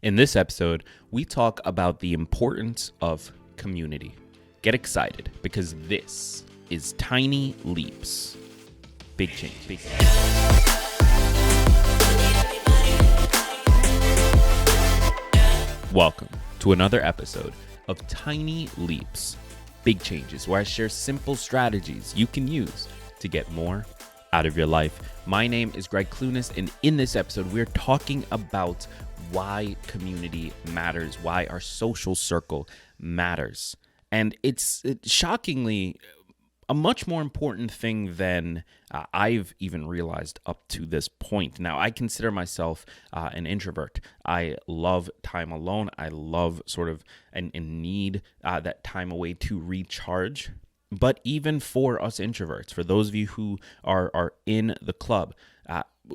In this episode, we talk about the importance of community. Get excited because this is Tiny Leaps. Big change. Welcome to another episode of Tiny Leaps. Big changes, where I share simple strategies you can use to get more out of your life. My name is Greg Clunas, and in this episode, we're talking about why community matters, why our social circle matters. And it's shockingly a much more important thing than I've even realized up to this point. Now, I consider myself an introvert. I love time alone. I love and need that time away to recharge. But even for us introverts, for those of you who are in the club,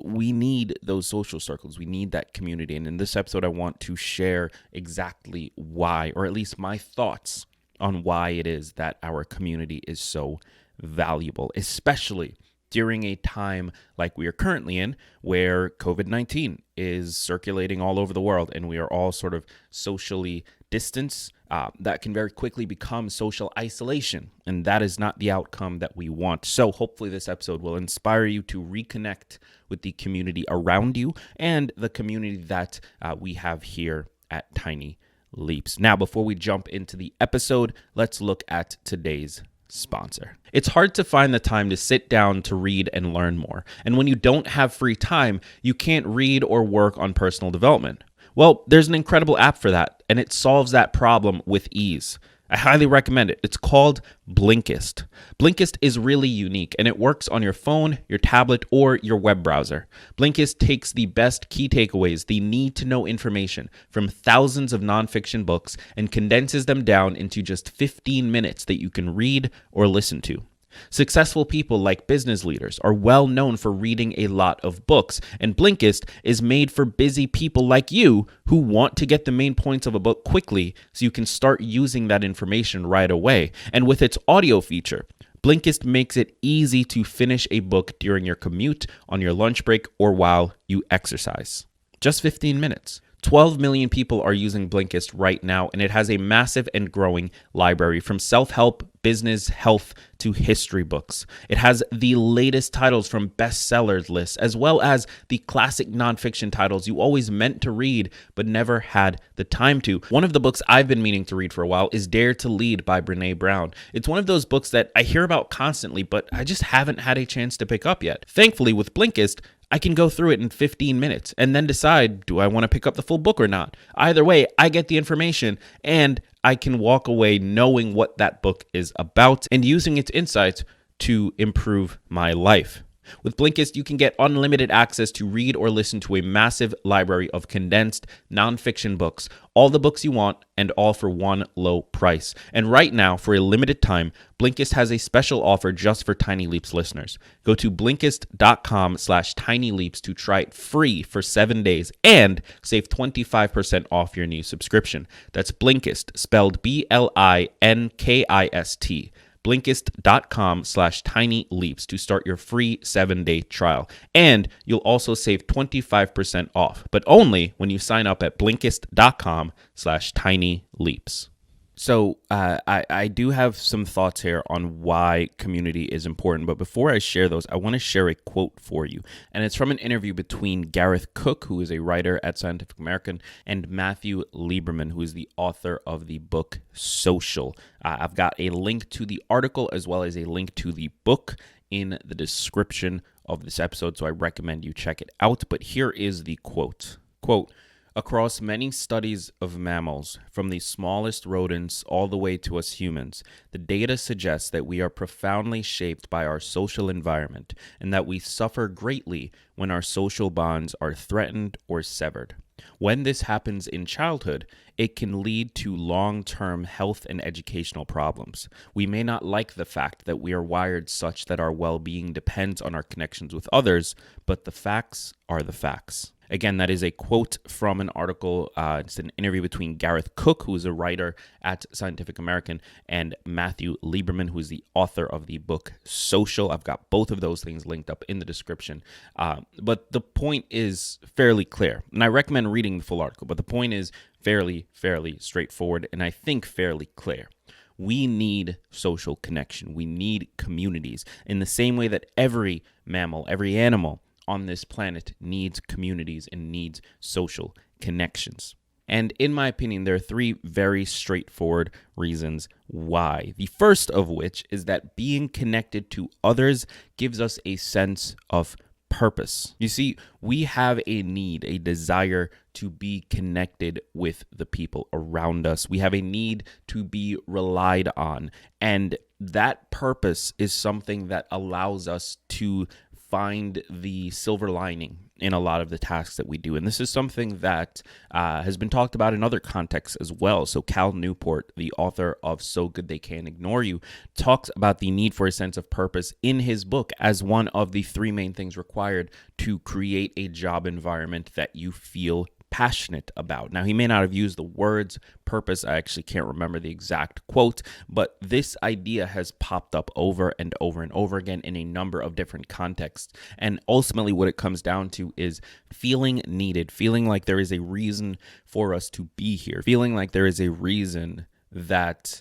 we need those social circles. We need that community. And in this episode, I want to share exactly why, or at least my thoughts on why it is that our community is so valuable, especially during a time like we are currently in, where COVID-19 is circulating all over the world and we are all sort of socially distanced. That can very quickly become social isolation, and that is not the outcome that we want. So hopefully this episode will inspire you to reconnect with the community around you and the community that we have here at Tiny Leaps. Now, before we jump into the episode, let's look at today's sponsor. It's hard to find the time to sit down to read and learn more. And when you don't have free time, you can't read or work on personal development. Well, there's an incredible app for that, and it solves that problem with ease. I highly recommend it. It's called Blinkist. Blinkist is really unique, and it works on your phone, your tablet, or your web browser. Blinkist takes the best key takeaways, the need-to-know information from thousands of nonfiction books, and condenses them down into just 15 minutes that you can read or listen to. Successful people like business leaders are well known for reading a lot of books, and Blinkist is made for busy people like you who want to get the main points of a book quickly so you can start using that information right away. And with its audio feature, Blinkist makes it easy to finish a book during your commute, on your lunch break, or while you exercise. Just 15 minutes. 12 million people are using Blinkist right now, and it has a massive and growing library from self-help, business, health, to history books. It has the latest titles from bestsellers lists, as well as the classic nonfiction titles you always meant to read but never had the time to. One of the books I've been meaning to read for a while is Dare to Lead by Brene Brown. It's one of those books that I hear about constantly, but I just haven't had a chance to pick up yet. Thankfully, with Blinkist, I can go through it in 15 minutes and then decide, do I want to pick up the full book or not? Either way, I get the information and I can walk away knowing what that book is about and using its insights to improve my life. With Blinkist, you can get unlimited access to read or listen to a massive library of condensed nonfiction books, all the books you want, and all for one low price. And right now, for a limited time, Blinkist has a special offer just for Tiny Leaps listeners. Go to Blinkist.com/tinyleaps to try it free for 7 days and save 25% off your new subscription. That's Blinkist, spelled Blinkist. Blinkist.com/tinyleaps to start your free 7-day trial. And you'll also save 25% off, but only when you sign up at Blinkist.com/tinyleaps. So I do have some thoughts here on why community is important, but before I share those, I want to share a quote for you. And it's from an interview between Gareth Cook, who is a writer at Scientific American, and Matthew Lieberman, who is the author of the book Social. I've got a link to the article as well as a link to the book in the description of this episode, so I recommend you check it out. But here is the quote. Quote, "Across many studies of mammals, from the smallest rodents all the way to us humans, the data suggests that we are profoundly shaped by our social environment and that we suffer greatly when our social bonds are threatened or severed. When this happens in childhood, it can lead to long-term health and educational problems. We may not like the fact that we are wired such that our well-being depends on our connections with others, but the facts are the facts." Again, that is a quote from an article. It's an interview between Gareth Cook, who is a writer at Scientific American, and Matthew Lieberman, who is the author of the book Social. I've got both of those things linked up in the description. But the point is fairly clear, and I recommend reading the full article, but the point is fairly straightforward, and I think fairly clear. We need social connection. We need communities in the same way that every mammal, every animal on this planet needs communities and needs social connections. And in my opinion, there are three very straightforward reasons why. The first of which is that being connected to others gives us a sense of purpose. You see, we have a need, a desire to be connected with the people around us. We have a need to be relied on. And that purpose is something that allows us to find the silver lining in a lot of the tasks that we do. And this is something that has been talked about in other contexts as well. So Cal Newport, the author of So Good They Can't Ignore You, talks about the need for a sense of purpose in his book as one of the three main things required to create a job environment that you feel passionate about. Now, he may not have used the words purpose. I actually can't remember the exact quote, but this idea has popped up over and over and over again in a number of different contexts. And ultimately, what it comes down to is feeling needed, feeling like there is a reason for us to be here, feeling like there is a reason that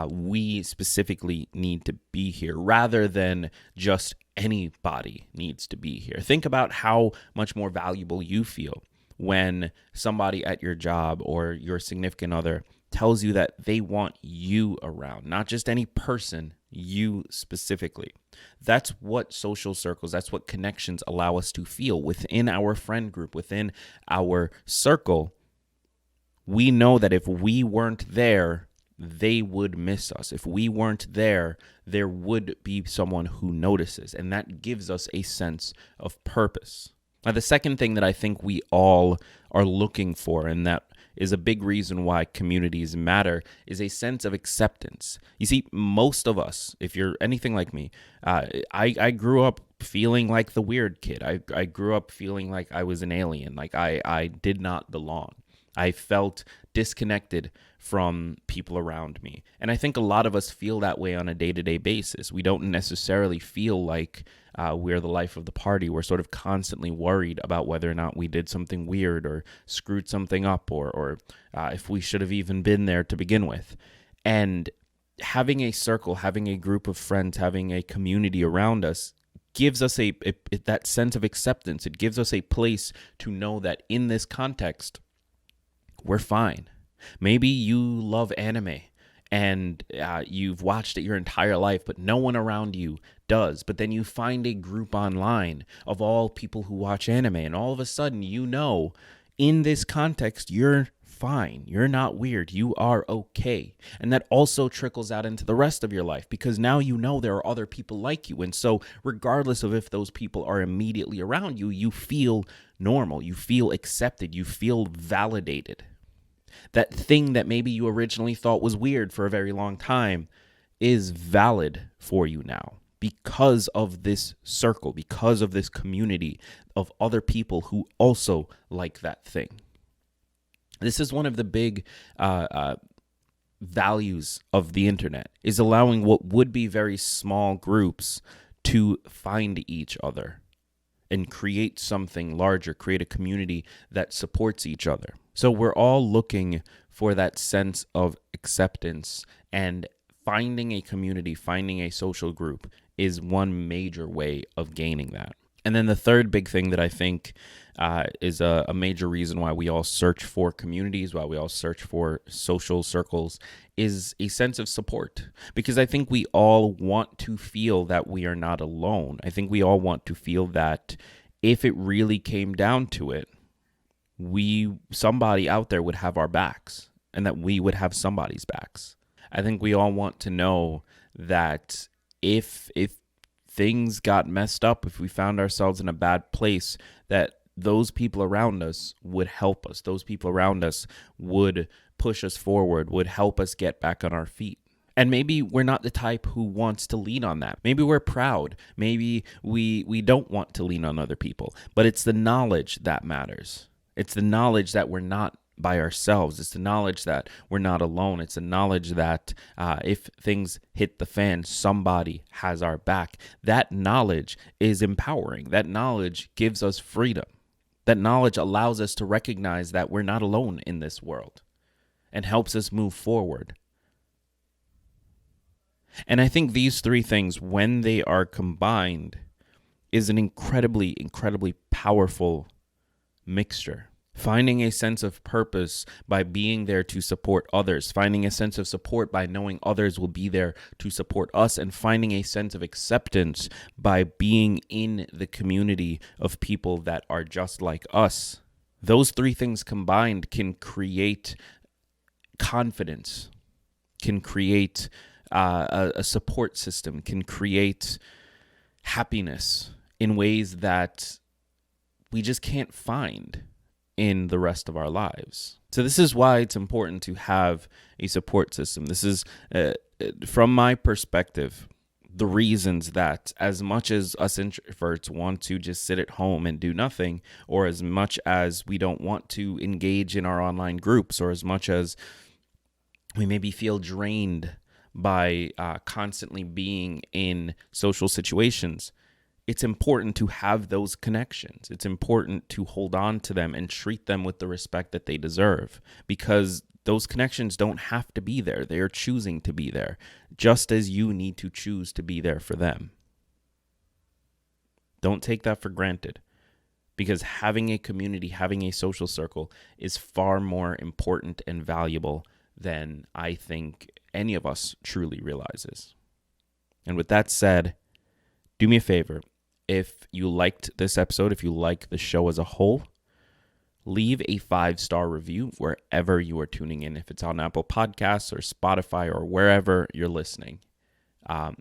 we specifically need to be here, rather than just anybody needs to be here. Think about how much more valuable you feel when somebody at your job or your significant other tells you that they want you around, not just any person, you specifically. That's what social circles, that's what connections allow us to feel within our friend group, within our circle. We know that if we weren't there, they would miss us. If we weren't there, there would be someone who notices, and that gives us a sense of purpose. Now, the second thing that I think we all are looking for, and that is a big reason why communities matter, is a sense of acceptance. You see, most of us, if you're anything like me, I grew up feeling like the weird kid. I grew up feeling like I was an alien, like I did not belong. I felt disconnected from people around me. And I think a lot of us feel that way on a day-to-day basis. We don't necessarily feel like we're the life of the party. We're sort of constantly worried about whether or not we did something weird or screwed something up, or if we should have even been there to begin with. And having a circle, having a group of friends, having a community around us gives us that sense of acceptance. It gives us a place to know that in this context, we're fine. Maybe you love anime and you've watched it your entire life, but no one around you does. But then you find a group online of all people who watch anime, and all of a sudden, you know, in this context, you're fine. You're not weird. You are okay. And that also trickles out into the rest of your life, because now you know there are other people like you. And so regardless of if those people are immediately around you, you feel normal. You feel accepted. You feel validated. That thing that maybe you originally thought was weird for a very long time is valid for you now because of this circle, because of this community of other people who also like that thing. This is one of the big values of the internet, is allowing what would be very small groups to find each other and create something larger, create a community that supports each other. So we're all looking for that sense of acceptance, and finding a community, finding a social group is one major way of gaining that. And then the third big thing that I think is a major reason why we all search for communities, why we all search for social circles, is a sense of support. Because I think we all want to feel that we are not alone. I think we all want to feel that if it really came down to it, somebody out there would have our backs, and that we would have somebody's backs. I think we all want to know that if things got messed up, if we found ourselves in a bad place, that those people around us would help us. Those people around us would push us forward, would help us get back on our feet. And maybe we're not the type who wants to lean on that. Maybe we're proud. Maybe we don't want to lean on other people. But it's the knowledge that matters. It's the knowledge that we're not by ourselves. It's the knowledge that we're not alone. It's the knowledge that if things hit the fan, somebody has our back. That knowledge is empowering. That knowledge gives us freedom. That knowledge allows us to recognize that we're not alone in this world and helps us move forward. And I think these three things, when they are combined, is an incredibly, incredibly powerful mixture. Finding a sense of purpose by being there to support others, finding a sense of support by knowing others will be there to support us, and finding a sense of acceptance by being in the community of people that are just like us. Those three things combined can create confidence, can create a support system, can create happiness in ways that we just can't find in the rest of our lives. So this is why it's important to have a support system. This is, from my perspective, the reasons that as much as us introverts want to just sit at home and do nothing, or as much as we don't want to engage in our online groups, or as much as we maybe feel drained by constantly being in social situations, it's important to have those connections. It's important to hold on to them and treat them with the respect that they deserve, because those connections don't have to be there. They are choosing to be there, just as you need to choose to be there for them. Don't take that for granted, because having a community, having a social circle is far more important and valuable than I think any of us truly realizes. And with that said, do me a favor. If you liked this episode, if you like the show as a whole, leave a 5-star review wherever you are tuning in. If it's on Apple Podcasts or Spotify or wherever you're listening,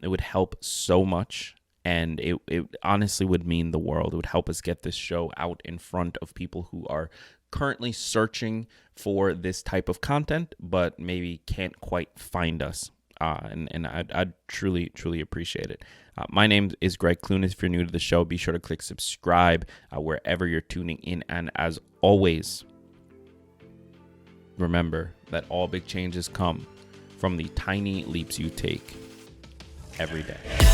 it would help so much. And it honestly would mean the world. It would help us get this show out in front of people who are currently searching for this type of content, but maybe can't quite find us. And I'd truly, truly appreciate it. My name is Greg Clunas. If you're new to the show, be sure to click subscribe wherever you're tuning in. And as always, remember that all big changes come from the tiny leaps you take every day.